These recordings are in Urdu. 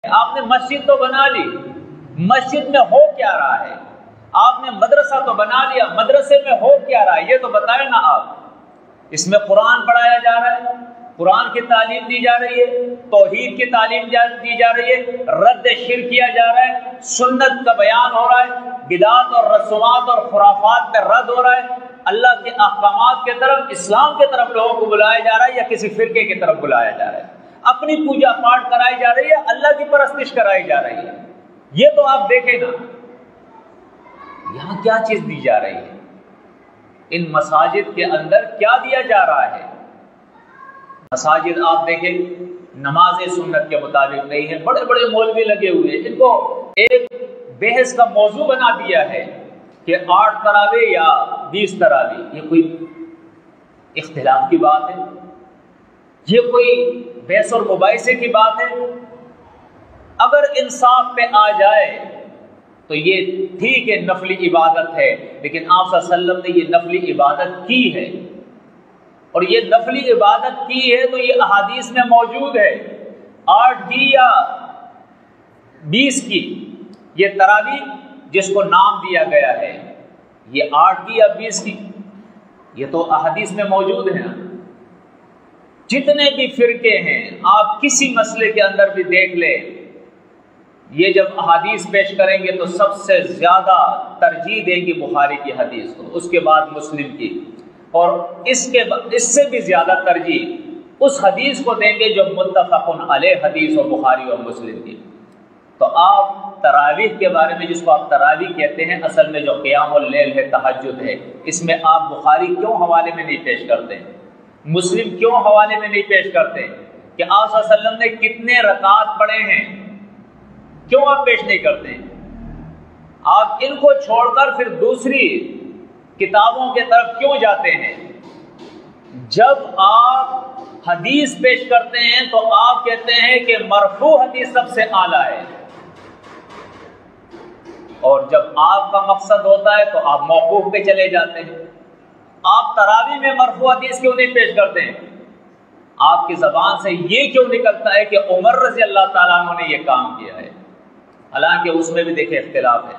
آپ نے مسجد تو بنا لی، مسجد میں ہو کیا رہا ہے؟ آپ نے مدرسہ تو بنا لیا، مدرسے میں ہو کیا رہا ہے؟ یہ تو بتائیں نا آپ۔ اس میں قرآن پڑھایا جا رہا ہے، قرآن کی تعلیم دی جا رہی ہے، توحید کی تعلیم دی جا رہی ہے، رد شرک کیا جا رہا ہے، سنت کا بیان ہو رہا ہے، بدعات اور رسومات اور خرافات میں رد ہو رہا ہے، اللہ کے احکامات کے طرف، اسلام کے طرف لوگوں کو بلایا جا رہا ہے یا کسی فرقے کی طرف بلایا جا رہا ہے، اپنی پوجا پاٹ کرائی جا رہی ہے، اللہ کی پرستش کرائی جا رہی ہے۔ یہ تو آپ دیکھیں نا یہاں کیا چیز دی جا رہی ہے، ان مساجد کے اندر کیا دیا جا رہا ہے۔ مساجد آپ دیکھیں نماز سنت کے مطابق نہیں ہے، بڑے بڑے مولوی لگے ہوئے ہیں، ان کو ایک بحث کا موضوع بنا دیا ہے کہ 8 تراویح یا 20 تراویح۔ یہ کوئی اختلاف کی بات ہے؟ یہ کوئی بحث اور مباحثے کی بات ہے؟ اگر انصاف پہ آ جائے تو یہ ٹھیک ہے، نفلی عبادت ہے، لیکن آپ صلی اللہ علیہ وسلم نے یہ نفلی عبادت کی ہے، اور یہ نفلی عبادت کی ہے تو یہ احادیث میں موجود ہے۔ 8 کی یا 20 کی یہ تراویح جس کو نام دیا گیا ہے، یہ 8 کی یا 20 کی، یہ تو احادیث میں موجود ہے نا۔ جتنے بھی فرقے ہیں آپ کسی مسئلے کے اندر بھی دیکھ لیں، یہ جب احادیث پیش کریں گے تو سب سے زیادہ ترجیح دیں گی بخاری کی حدیث کو، اس کے بعد مسلم کی، اور اس سے بھی زیادہ ترجیح اس حدیث کو دیں گے جو متفق علیہ حدیث اور بخاری اور مسلم کی۔ تو آپ تراویح کے بارے میں، جس کو آپ تراویح کہتے ہیں، اصل میں جو قیام اللیل ہے، تہجد ہے، اس میں آپ بخاری کیوں حوالے میں نہیں پیش کرتے، مسلم کیوں حوالے میں نہیں پیش کرتے کہ آپ صلی اللہ علیہ وسلم نے کتنے رکعات پڑھے ہیں، کیوں آپ پیش نہیں کرتے؟ آپ ان کو چھوڑ کر پھر دوسری کتابوں کے طرف کیوں جاتے ہیں؟ جب آپ حدیث پیش کرتے ہیں تو آپ کہتے ہیں کہ مرفوع حدیث سب سے اعلیٰ ہے، اور جب آپ کا مقصد ہوتا ہے تو آپ موقوف پہ چلے جاتے ہیں۔ آپ تراویح میں مرفوع حدیث کیوں نہیں پیش کرتے ہیں؟ آپ کی زبان سے یہ کیوں نکلتا ہے کہ عمر رضی اللہ تعالیٰ عنہ نے یہ کام کیا ہے؟ حالانکہ اس میں بھی دیکھیں اختلاف ہے۔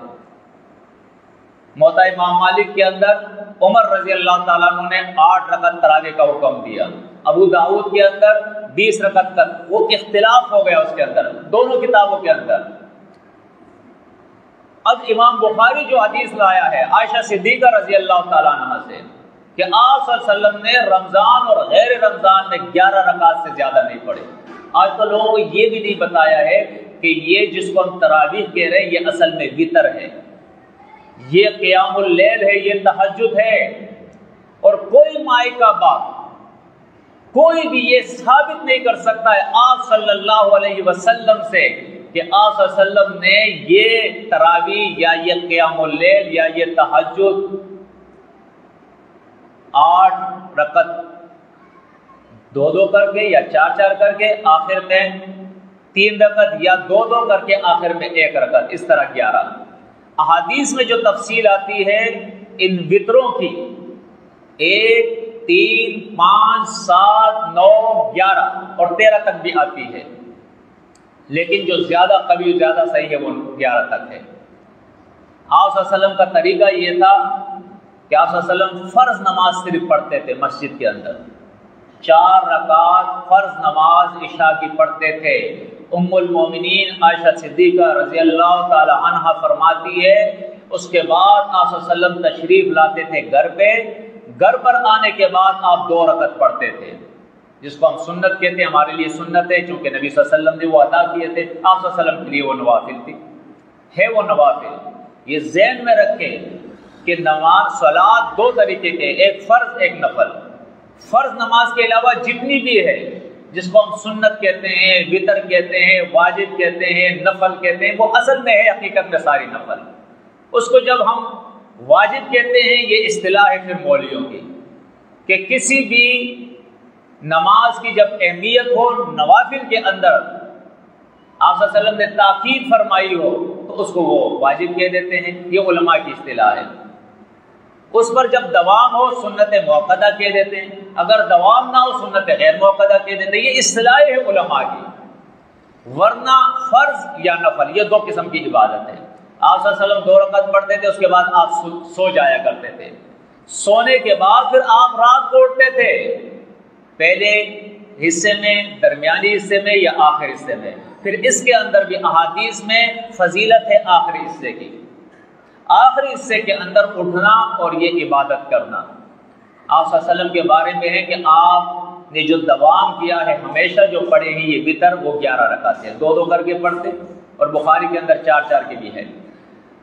موطا امام مالک کے اندر عمر رضی اللہ تعالیٰ عنہ نے 8 رکعت تراویح کا حکم دیا، ابو داؤد کے اندر 20 رکعت کا، وہ اختلاف ہو گیا اس کے اندر، دونوں کتابوں کے اندر۔ اب امام بخاری جو حدیث لایا ہے عائشہ صدیقہ رضی اللہ تعالیٰ عنہ سے کہ آپ صلی اللہ علیہ وسلم نے رمضان اور غیر رمضان میں 11 رکعت سے زیادہ نہیں پڑھے، آج تو لوگوں کو یہ بھی نہیں بتایا ہے کہ یہ جس کو ہم تراویح کہہ رہے ہیں یہ اصل میں وتر ہے، یہ قیام اللیل ہے، یہ تہجد ہے، اور کوئی مائی کا باپ کوئی بھی یہ ثابت نہیں کر سکتا ہے آپ صلی اللہ علیہ وسلم سے کہ آپ صلی اللہ علیہ وسلم نے یہ تراویح یا یہ قیام اللیل یا یہ تہجد 8 رکعت 2 کر کے یا 4 کر کے آخر میں 3 رکعت یا 2 کر کے آخر میں 1 رکعت، اس طرح 11۔ احادیث میں جو تفصیل آتی ہے ان وطروں کی 1 3 5 7 9 11 اور 13 تک بھی آتی ہے، لیکن جو زیادہ قوی زیادہ صحیح ہے وہ 11 تک ہے۔ آپ صلی اللہ علیہ وسلم کا طریقہ یہ تھا کہ آپ صلی اللہ علیہ وسلم فرض نماز صرف پڑھتے تھے مسجد کے اندر، 4 رکعت فرض نماز عشاء کی پڑھتے تھے۔ ام المومنین عائشہ صدیقہ رضی اللہ تعالی عنہا فرماتی ہے اس کے بعد آپ صلی اللہ علیہ وسلم تشریف لاتے تھے گھر پہ، گھر پر آنے کے بعد آپ 2 رکعت پڑھتے تھے، جس کو ہم سنت کہتے ہیں، ہمارے لیے سنت ہے چونکہ نبی صلی اللہ علیہ وسلم نے وہ ادا کیے تھے، آپ صلی اللہ علیہ وسلم کے لیے وہ نوافل تھی، ہے وہ نوافل۔ یہ ذہن میں رکھیں کہ نماز صلاۃ 2 طریقے کے، ایک فرض ایک نفل۔ فرض نماز کے علاوہ جتنی بھی ہے جس کو ہم سنت کہتے ہیں، وتر کہتے ہیں، واجب کہتے ہیں، نفل کہتے ہیں، وہ اصل میں ہے حقیقت میں ساری نفل۔ اس کو جب ہم واجب کہتے ہیں یہ اصطلاح ہے پھر مولویوں کی کہ کسی بھی نماز کی جب اہمیت ہو نوافل کے اندر آپ صلی اللہ علیہ وسلم نے تاکید فرمائی ہو تو اس کو وہ واجب کہہ دیتے ہیں، یہ علماء کی اصطلاح ہے۔ اس پر جب دوام ہو سنت موقدہ کہہ دیتے ہیں، اگر دوام نہ ہو سنت غیر موقدہ کہہ دیتے ہیں، یہ اصطلاح ہے علماء کی۔ ورنہ فرض یا نفل یہ دو قسم کی عبادت ہے۔ آپ صلی اللہ علیہ وسلم 2 رکعت پڑھتے تھے، اس کے بعد آپ سو جایا کرتے تھے۔ سونے کے بعد پھر آپ رات کو اٹھتے تھے، پہلے حصے میں، درمیانی حصے میں یا آخر حصے میں۔ پھر اس کے اندر بھی احادیث میں فضیلت ہے آخری حصے کی، آخری حصے کے اندر اٹھنا اور یہ عبادت کرنا۔ آپ صلی اللہ علیہ وسلم کے بارے میں ہے کہ آپ نے جو دوام کیا ہے، ہمیشہ جو پڑھے ہیں یہ وتر، وہ 11 رکعت ہے، 2 کر کے پڑھتے، اور بخاری کے اندر 4 کی بھی ہے،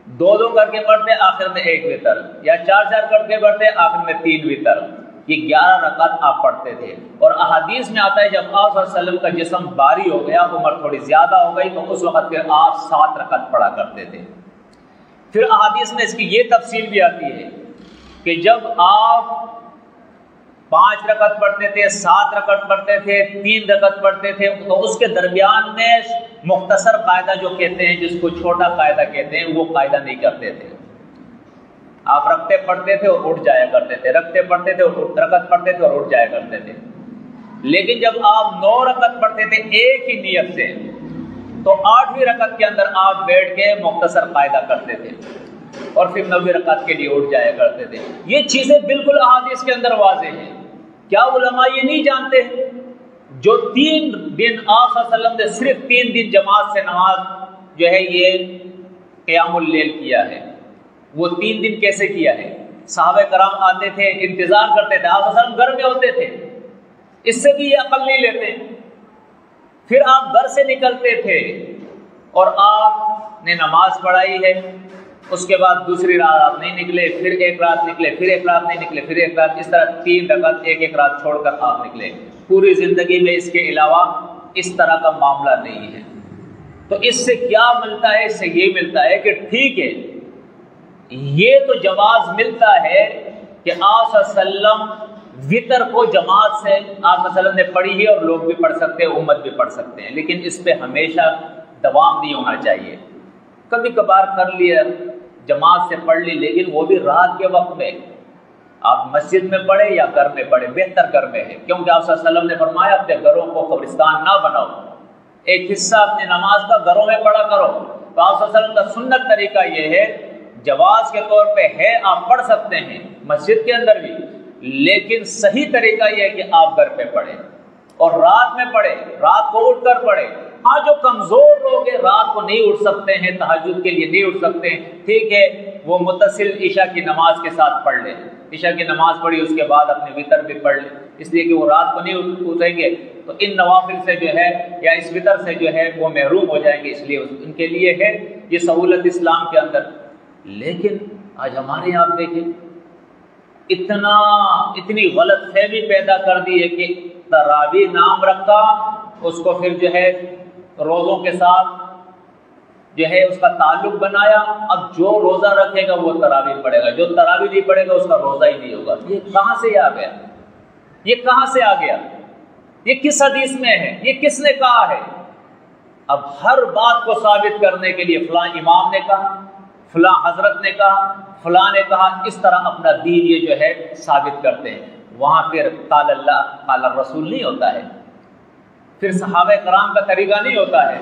2 کر کے پڑھتے، آخر میں 1 وتر، یا 4 کر کے پڑھتے، آخر میں 3 وتر۔ یہ 11 رکعت آپ پڑھتے تھے۔ اور احادیث میں آتا ہے جب آپ صلی اللہ علیہ وسلم کا جسم باری ہو گیا، عمر تھوڑی زیادہ ہو گئی، تو اس وقت پھر آپ 7 رکعت پڑھا کرتے تھے۔ پھر احادیث میں اس کی یہ تفصیل بھی آتی ہے کہ جب آپ 5 رکعت پڑھتے تھے، 7 رکعت پڑھتے تھے، 3 رکعت پڑھتے تھے، تو اس کے درمیان میں مختصر قاعدہ جو کہتے ہیں، جس کو چھوٹا قاعدہ کہتے ہیں، وہ قاعدہ نہیں کرتے تھے۔ آپ رکعتیں پڑھتے تھے اور اٹھ جایا کرتے تھے، رکعتیں پڑھتے تھے اور رکعت پڑھتے تھے اور اٹھ جایا کرتے تھے۔ لیکن جب آپ 9 رکعت پڑھتے تھے ایک ہی نیت سے، تو 8ویں رکعت کے اندر آپ بیٹھ کے مختصر قاعدہ کرتے تھے اور پھر 9ویں رکعت کے لیے اٹھ جایا کرتے تھے۔ یہ چیزیں بالکل احادیث کے اندر واضح ہیں۔ کیا علماء یہ نہیں جانتے جو 3 دن آپ صلی اللہ علیہ وسلم نے صرف 3 دن جماعت سے نماز جو ہے یہ قیام اللیل کیا ہے، وہ 3 دن کیسے کیا ہے؟ صحابہ کرام آتے تھے، انتظار کرتے تھے، آپ صلی اللہ علیہ وسلم گھر میں ہوتے تھے، اس سے بھی یہ عقل نہیں لیتے۔ پھر آپ گھر سے نکلتے تھے اور آپ نے نماز پڑھائی ہے، اس کے بعد دوسری رات آپ نہیں نکلے، پھر ایک رات نکلے، پھر ایک رات نہیں نکلے، پھر ایک رات، اس طرح 3 رکعت ایک رات چھوڑ کر آپ نکلے۔ پوری زندگی میں اس کے علاوہ اس طرح کا معاملہ نہیں ہے۔ تو اس سے کیا ملتا ہے؟ اس سے یہ ملتا ہے کہ ٹھیک ہے، یہ تو جواز ملتا ہے کہ آپ صلی اللہ علیہ وسلم وتر کو جماعت سے آپ صلی اللہ علیہ وسلم نے پڑھی ہے اور لوگ بھی پڑھ سکتے ہیں، امت بھی پڑھ سکتے ہیں، لیکن اس پہ ہمیشہ دوام نہیں ہونا چاہیے۔ کبھی کبھار کر لیا، جماعت سے پڑھ لی، لیکن وہ بھی رات کے وقت میں۔ آپ مسجد میں پڑھے یا گھر میں پڑھے، بہتر گھر میں ہے، کیونکہ آپ صلی اللہ علیہ وسلم نے فرمایا اپنے گھروں کو قبرستان نہ بناؤ، ایک حصہ اپنی نماز کا گھروں میں پڑھا کرو۔ تو آپ صلی اللہ علیہ وسلم کا سنت طریقہ یہ ہے، جواز کے طور پہ ہے، آپ پڑھ سکتے ہیں مسجد کے اندر بھی، لیکن صحیح طریقہ یہ ہے کہ آپ گھر پہ پڑھیں اور رات میں پڑھیں، رات کو اٹھ کر پڑھیں۔ ہاں جو کمزور لوگ ہیں، رات کو نہیں اٹھ سکتے ہیں، تہجد کے لیے نہیں اٹھ سکتے ہیں، ٹھیک ہے، وہ متصل عشاء کی نماز کے ساتھ پڑھ لیں، عشاء کی نماز پڑھی اس کے بعد اپنے وتر بھی پڑھ لیں، اس لیے کہ وہ رات کو نہیں اٹھیں گے تو ان نوافل سے جو ہے یا اس وتر سے جو ہے وہ محروم ہو جائیں گے، اس لیے ان کے لیے ہے یہ سہولت اسلام کے اندر۔ لیکن آج ہمارے یہاں آپ دیکھیں، اتنی غلط فہمی پیدا کر دی ہے کہ تراویح نام رکھا، اس کو پھر جو ہے روزوں کے ساتھ جو ہے اس کا تعلق بنایا، اب جو روزہ رکھے گا وہ تراویح پڑھے گا، جو تراویح نہیں پڑھے گا اس کا روزہ ہی نہیں ہوگا۔ یہ کہاں سے آ گیا؟ یہ کہاں سے آ گیا؟ یہ کس حدیث میں ہے؟ یہ کس نے کہا ہے؟ اب ہر بات کو ثابت کرنے کے لیے فلاں امام نے کہا، فلاں حضرت نے کہا، فلاں نے کہا، اس طرح اپنا دین یہ جو ہے ثابت کرتے ہیں۔ وہاں پھر قال اللہ قال الرسول نہیں ہوتا ہے، پھر صحابہ کرام کا طریقہ نہیں ہوتا ہے،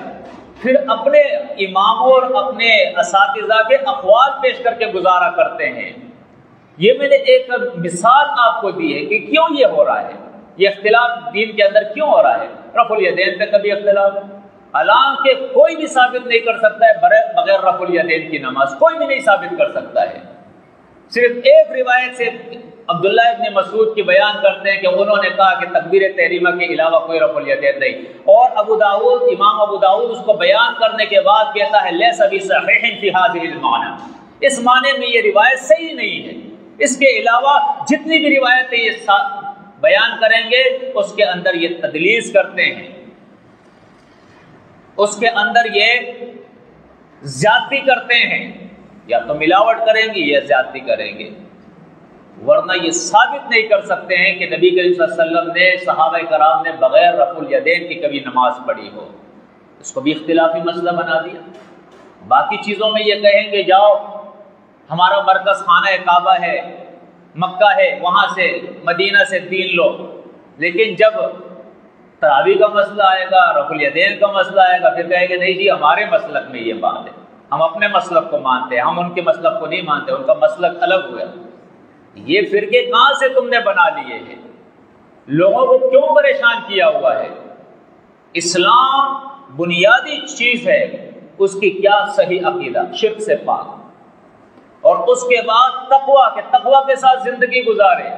پھر اپنے اماموں اور اپنے اساتذہ کے اقوال پیش کر کے گزارا کرتے ہیں۔ یہ میں نے ایک مثال آپ کو دی ہے کہ کیوں یہ ہو رہا ہے، یہ اختلاف دین کے اندر کیوں ہو رہا ہے۔ رفع الیدین پہ کبھی اختلاف، حالانکہ کوئی بھی ثابت نہیں کر سکتا ہے بغیر رفع الیدین کی نماز، کوئی بھی نہیں ثابت کر سکتا ہے۔ صرف ایک روایت سے عبداللہ ابن مسعود کی بیان کرتے ہیں کہ انہوں نے کہا کہ تکبیر تحریمہ کے علاوہ کوئی رفع الیدین نہیں، اور ابو داؤد، امام ابو داؤد اس کو بیان کرنے کے بعد کہتا ہے لیس بصحیح فی ھذہ المعنی، اس معنی میں یہ روایت صحیح نہیں ہے، اس کے علاوہ جتنی بھی روایتیں یہ بیان کریں گے اس کے اندر یہ تدلیس کرتے ہیں، اس کے اندر یہ زیادتی کرتے ہیں، یا تو ملاوٹ کریں گے یا زیادتی کریں گے، ورنہ یہ ثابت نہیں کر سکتے ہیں کہ نبی کریم صلی اللہ علیہ وسلم نے، صحابہ کرام نے بغیر رفع الیدین کی کبھی نماز پڑھی ہو۔ اس کو بھی اختلافی مسئلہ بنا دیا۔ باقی چیزوں میں یہ کہیں گے جاؤ ہمارا مرکز خانہ کعبہ ہے، مکہ ہے، وہاں سے مدینہ سے دین لو، لیکن جب تراویح کا مسئلہ آئے گا، رفع الیدین کا مسئلہ آئے گا، پھر کہے گے نہیں جی ہمارے مسلک میں یہ بات ہے، ہم اپنے مسلک کو مانتے ہیں، ہم ان کے مسلک کو نہیں مانتے، ان کا مسلک الگ ہوا۔ یہ فرقے کہاں سے تم نے بنا لیے ہیں؟ لوگوں کو کیوں پریشان کیا ہوا ہے؟ اسلام بنیادی چیز ہے، اس کی کیا صحیح عقیدہ، شرک سے پاک، اور اس کے بعد تقویٰ کے ساتھ زندگی گزارے۔